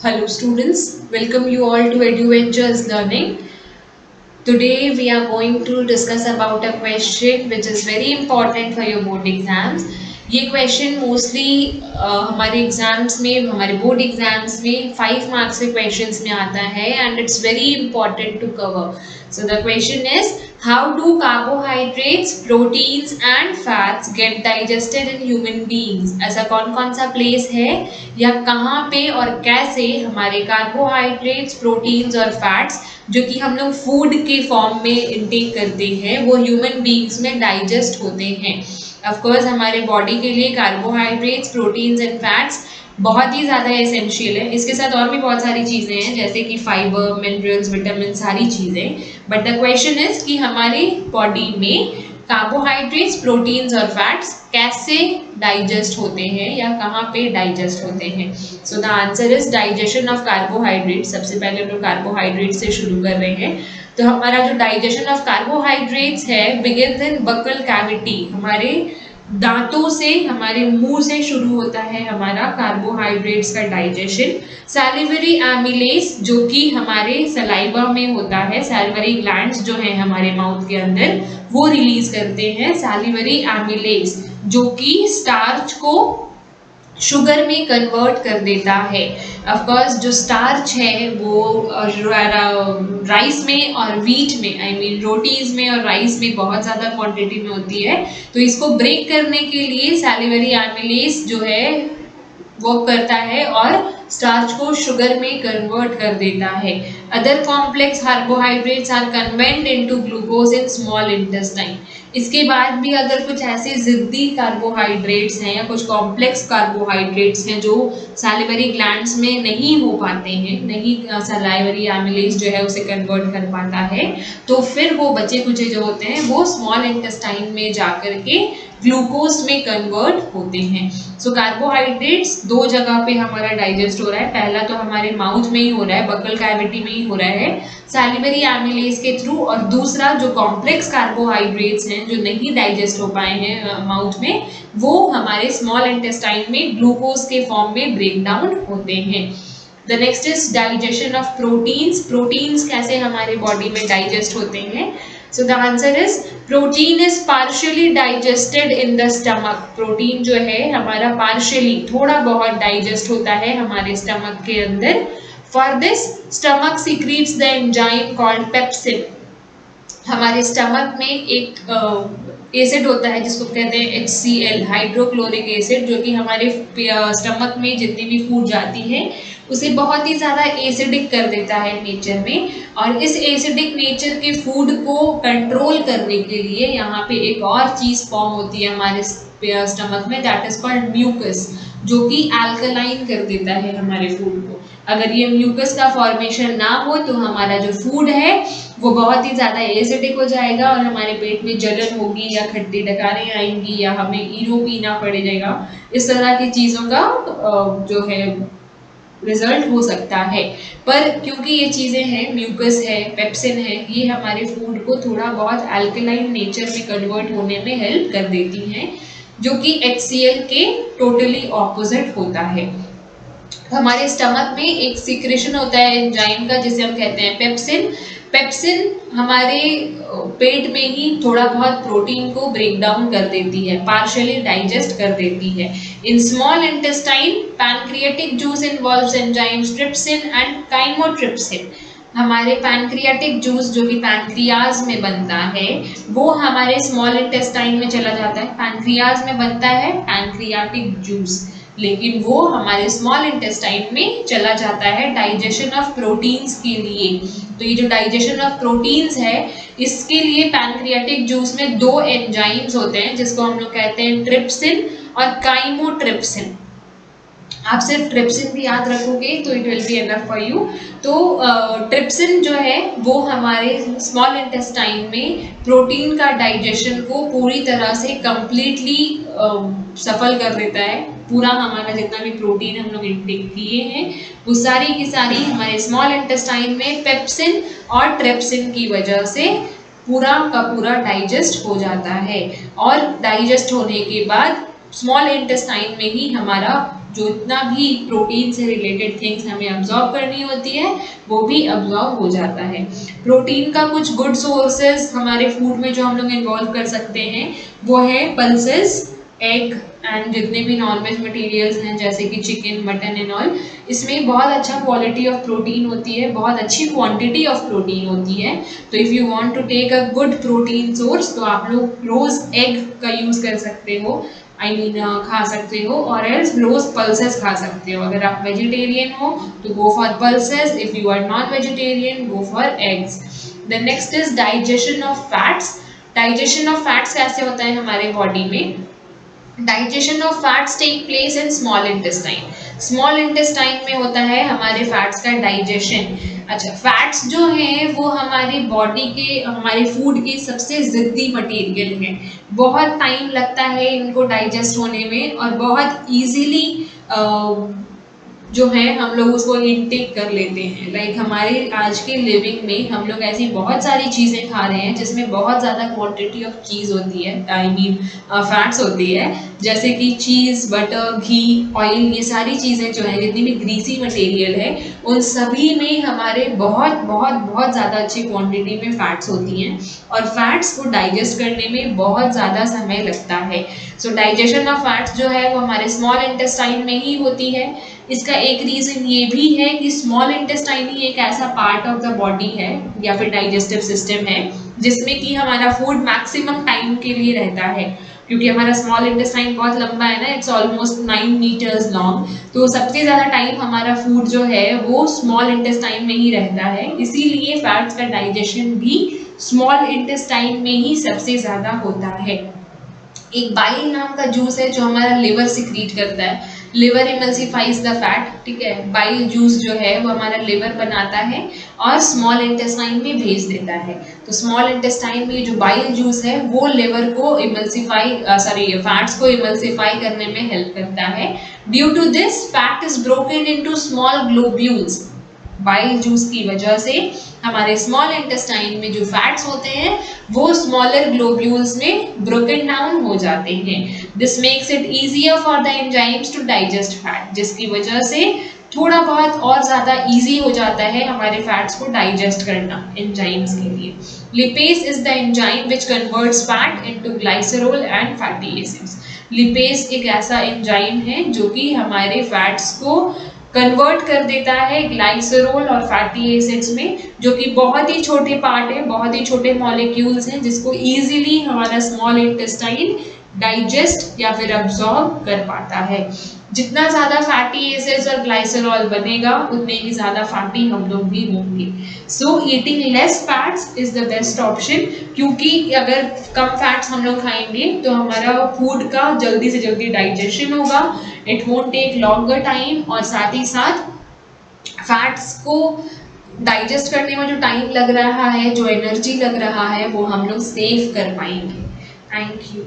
Hello students, welcome you all to EduVentures Learning. Today we are going to discuss about a question which is very important for your board exams. ये question mostly हमारे exams में हमारे board exams में 5 marks के questions में आता है and it's very important to cover. So the question is, how do carbohydrates, proteins and fats get digested in human beings? ऐसा कौन कौन सा प्लेस है या कहाँ पे और कैसे हमारे कार्बोहाइड्रेट्स, प्रोटीन्स और फैट्स जो कि हम लोग फूड के फॉर्म में इनटेक करते हैं वो ह्यूमन बींग्स में डाइजेस्ट होते हैं। ऑफ कोर्स हमारे बॉडी के लिए कार्बोहाइड्रेट्स, प्रोटीन्स एंड फैट्स बहुत ही ज़्यादा एसेंशियल है। इसके साथ और भी बहुत सारी चीज़ें हैं जैसे कि फाइबर, मिनरल्स, विटामिन, सारी चीज़ें। बट द क्वेश्चन इज कि हमारी बॉडी में कार्बोहाइड्रेट्स, प्रोटीन्स और फैट्स कैसे डाइजेस्ट होते हैं या कहाँ पे डाइजेस्ट होते हैं। So the answer is digestion of carbohydrate. सबसे पहले हम लोग कार्बोहाइड्रेट से शुरू कर रहे हैं। तो हमारा जो डाइजेशन ऑफ कार्बोहाइड्रेट्स है बिगिंस इन बकल कैविटी, हमारे दांतों से, हमारे मुंह से शुरू होता है हमारा कार्बोहाइड्रेट्स का डाइजेशन। सैलिवरी एमिलेज जो कि हमारे सलाइवा में होता है, सैलिवरी ग्लैंड्स जो है हमारे माउथ के अंदर वो रिलीज करते हैं सैलिवरी एमिलेज जो कि स्टार्च को शुगर में कन्वर्ट कर देता है। ऑफ कोर्स जो स्टार्च है वो राइस में और व्हीट में, आई मीन रोटीज में और राइस में बहुत ज़्यादा क्वांटिटी में होती है। तो इसको ब्रेक करने के लिए सैलिवरी एमिलेज जो है वर्क करता है और स्टार्च को शुगर में कन्वर्ट कर देता है। Other complex carbohydrates are converted into glucose in small intestine. इसके बाद भी अगर कुछ ऐसे जिद्दी कार्बोहाइड्रेट्स हैं या कुछ कॉम्प्लेक्स कार्बोहाइड्रेट्स हैं जो सैलिवरी ग्लैंड्स में नहीं हो पाते हैं, नहीं सैलिवरी एमिलेज जो है उसे कन्वर्ट कर पाता है, तो फिर वो बचे कुचे जो होते हैं वो स्मॉल इंटेस्टाइन में जाकर के ग्लूकोज में कन्वर्ट होते हैं। सो कार्बोहाइड्रेट्स दो जगह पे हमारा डाइजेस्ट हो रहा है। पहला तो हमारे माउथ में ही हो रहा है, बकल कैविटी में ही हो रहा है सैलिवरी एमिलेज के थ्रू, और दूसरा जो कॉम्प्लेक्स कार्बोहाइड्रेट्स हैं जो नहीं डाइजेस्ट हो पाए हैं माउथ में, वो हमारे स्मॉल इंटेस्टाइन में ग्लूकोज के फॉर्म में ब्रेक डाउन होते हैं। The next is digestion of proteins. Proteins कैसे हमारे बॉडी में डाइजेस्ट होते हैं? So the answer is protein is partially digested in the stomach. Protein जो है हमारा partially थोड़ा बहुत डाइजेस्ट होता है हमारे स्टमक के अंदर। For this stomach secretes the enzyme called pepsin. हमारे स्टमक में एक एसिड होता है जिसको कहते हैं HCl, हाइड्रोक्लोरिक एसिड, जो कि हमारे स्टमक में जितनी भी फूड जाती है उसे बहुत ही ज़्यादा एसिडिक कर देता है नेचर में। और इस एसिडिक नेचर के फूड को कंट्रोल करने के लिए यहाँ पे एक और चीज़ फॉर्म होती है हमारे स्टमक में, दैट इज कॉल्ड म्यूकस, जो कि अल्कलाइन कर देता है हमारे फूड को। अगर ये म्यूकस का फॉर्मेशन ना हो तो हमारा जो फूड है वो बहुत ही ज़्यादा एसिडिक हो जाएगा और हमारे पेट में जलन होगी या खट्टी डकारें आएंगी या हमें ईनो पीना पड़ जाएगा। इस तरह की चीज़ों का जो है रिजल्ट हो सकता है। पर क्योंकि ये चीज़ें हैं, म्यूकस है, पेप्सिन है, ये हमारे फूड को थोड़ा बहुत अल्कलाइन नेचर में कन्वर्ट होने में हेल्प कर देती हैं, जो कि HCl के टोटली ऑपोजिट होता है। हमारे स्टमक में एक सिक्रेशन होता है एंजाइम का जिसे हम कहते हैं पेप्सिन। पेप्सिन हमारे पेट में ही थोड़ा बहुत प्रोटीन को ब्रेक डाउन कर देती है, पार्शियली डाइजेस्ट कर देती है। इन small intestine pancreatic juice involves enzymes trypsin and chymotrypsin. हमारे पैनक्रियाटिक जूस जो कि पैनक्रियाज में बनता है वो हमारे स्मॉल इंटेस्टाइन में चला जाता है। पैनक्रियाज में बनता है पैनक्रियाटिक जूस, लेकिन वो हमारे स्मॉल इंटेस्टाइन में चला जाता है डाइजेशन ऑफ प्रोटीन्स के लिए। तो ये जो डाइजेशन ऑफ प्रोटीन्स है इसके लिए पैनक्रियाटिक जूस में दो एंजाइम्स होते हैं जिसको हम लोग कहते हैं ट्रिप्सिन और काइमोट्रिप्सिन। आप सिर्फ ट्रिप्सिन भी याद रखोगे तो it will be enough for you. तो ट्रिप्सिन जो है वो हमारे स्मॉल इंटेस्टाइन में प्रोटीन का डाइजेशन को पूरी तरह से कंप्लीटली सफल कर देता है। पूरा हमारा जितना भी प्रोटीन हम लोग इंटेक किए हैं वो सारी की सारी हमारे स्मॉल इंटेस्टाइन में पेप्सिन और ट्रिप्सिन की वजह से पूरा का पूरा डाइजेस्ट हो जाता है। और डाइजेस्ट होने के बाद स्मॉल इंटेस्टाइन में ही हमारा जितना भी प्रोटीन से रिलेटेड थिंग्स हमें अब्जॉर्ब करनी होती है वो भी अब्जॉर्ब हो जाता है। प्रोटीन का कुछ गुड सोर्सेज हमारे फूड में जो हम लोग इन्वॉल्व कर सकते हैं वो है पल्सेस, एग एंड जितने भी नॉनवेज मटेरियल्स हैं जैसे कि चिकन, मटन एंड ऑल, इसमें बहुत अच्छा क्वालिटी ऑफ प्रोटीन होती है, बहुत अच्छी क्वांटिटी ऑफ प्रोटीन होती है। तो if you want to take a good protein source तो आप लोग रोज एग का यूज़ कर सकते हो, खा सकते हो, और एल्स रोज पल्सेस खा सकते हो। अगर आप वेजिटेरियन हो तो go for pulses, if you are non vegetarian go for eggs. The next is digestion of fats. Digestion of fats कैसे होता है हमारे बॉडी में? Digestion of fats take place in small intestine. Small intestine में होता है हमारे fats का डाइजेशन। अच्छा, फैट्स जो हैं वो हमारी बॉडी के, हमारे फूड के सबसे ज़िद्दी मटेरियल हैं। बहुत टाइम लगता है इनको डाइजेस्ट होने में और बहुत इजीली जो है हम लोग उसको इनटेक कर लेते हैं। लाइक हमारे आज के लिविंग में हम लोग ऐसी बहुत सारी चीज़ें खा रहे हैं जिसमें बहुत ज़्यादा क्वांटिटी ऑफ चीज़ होती है, फैट्स होती है, जैसे कि चीज़, बटर, घी, ऑयल, ये सारी चीज़ें जो है जितनी भी ग्रीसी मटेरियल है उन सभी में हमारे बहुत बहुत बहुत ज़्यादा अच्छी क्वांटिटी में फैट्स होती हैं और फैट्स को डाइजेस्ट करने में बहुत ज़्यादा समय लगता है। सो डाइजेशन ऑफ फैट्स जो है वो हमारे स्मॉल इंटेस्टाइन में ही होती है। इसका एक रीज़न ये भी है कि स्मॉल इंटेस्टाइन ही एक ऐसा पार्ट ऑफ द बॉडी है या फिर डाइजेस्टिव सिस्टम है जिसमें कि हमारा फूड मैक्सिमम टाइम के लिए रहता है, क्योंकि हमारा स्मॉल इंटेस्टाइन बहुत लंबा है ना, इट्स ऑलमोस्ट 9 मीटर्स लॉन्ग, तो सबसे ज़्यादा टाइम हमारा फूड जो है वो स्मॉल इंटेस्टाइन में ही रहता है। इसीलिए फैट्स का डाइजेशन भी स्मॉल इंटेस्टाइन में ही सबसे ज़्यादा होता है। एक बाइल नाम का जूस है जो हमारा लिवर सिक्रीट करता है, लिवर इमल्सिफाइज द फैट, ठीक है। बाइल जूस जो है वो हमारा लिवर बनाता है और स्मॉल इंटेस्टाइन में भेज देता है। तो स्मॉल इंटेस्टाइन में जो बाइल जूस है वो लिवर को फैट्स को इमल्सिफाई करने में हेल्प करता है। Due to this fat is broken into small globules. Bile juice की वजह से हमारे स्मॉल इंटेस्टाइन में जो फैट्स होते हैं वो स्मॉलर ग्लोब्यूल्स में ब्रोकन डाउन हो जाते हैं। This makes it easier for the enzymes to digest fat, जिसकी वजह से थोड़ा बहुत और ज़्यादा इजी हो जाता है हमारे फैट्स को डाइजेस्ट करना एंजाइम्स के लिए। Lipase is the enzyme which converts fat into glycerol and fatty acids. Lipase एक ऐसा एंजाइम है जो कि हमारे फैट्स को कन्वर्ट कर देता है ग्लाइसरोल और फैटी एसिड्स में, जो कि बहुत ही छोटे पार्ट है, बहुत ही छोटे मॉलिक्यूल्स हैं जिसको इजीली हमारा स्मॉल इंटेस्टाइन डाइजेस्ट या फिर अब्सॉर्ब कर पाता है। जितना ज़्यादा फैटी एसिड्स और ग्लाइसरॉल बनेगा उतने ही ज़्यादा फैटी हम लोग भी होंगे। So eating less fats is the best option, क्योंकि अगर कम फैट्स हम लोग खाएंगे तो हमारा फूड का जल्दी से जल्दी डाइजेशन होगा, it won't take longer time, और साथ ही साथ फैट्स को डाइजेस्ट करने में जो टाइम लग रहा है, जो एनर्जी लग रहा है, वो हम लोग सेव कर पाएंगे। Thank you.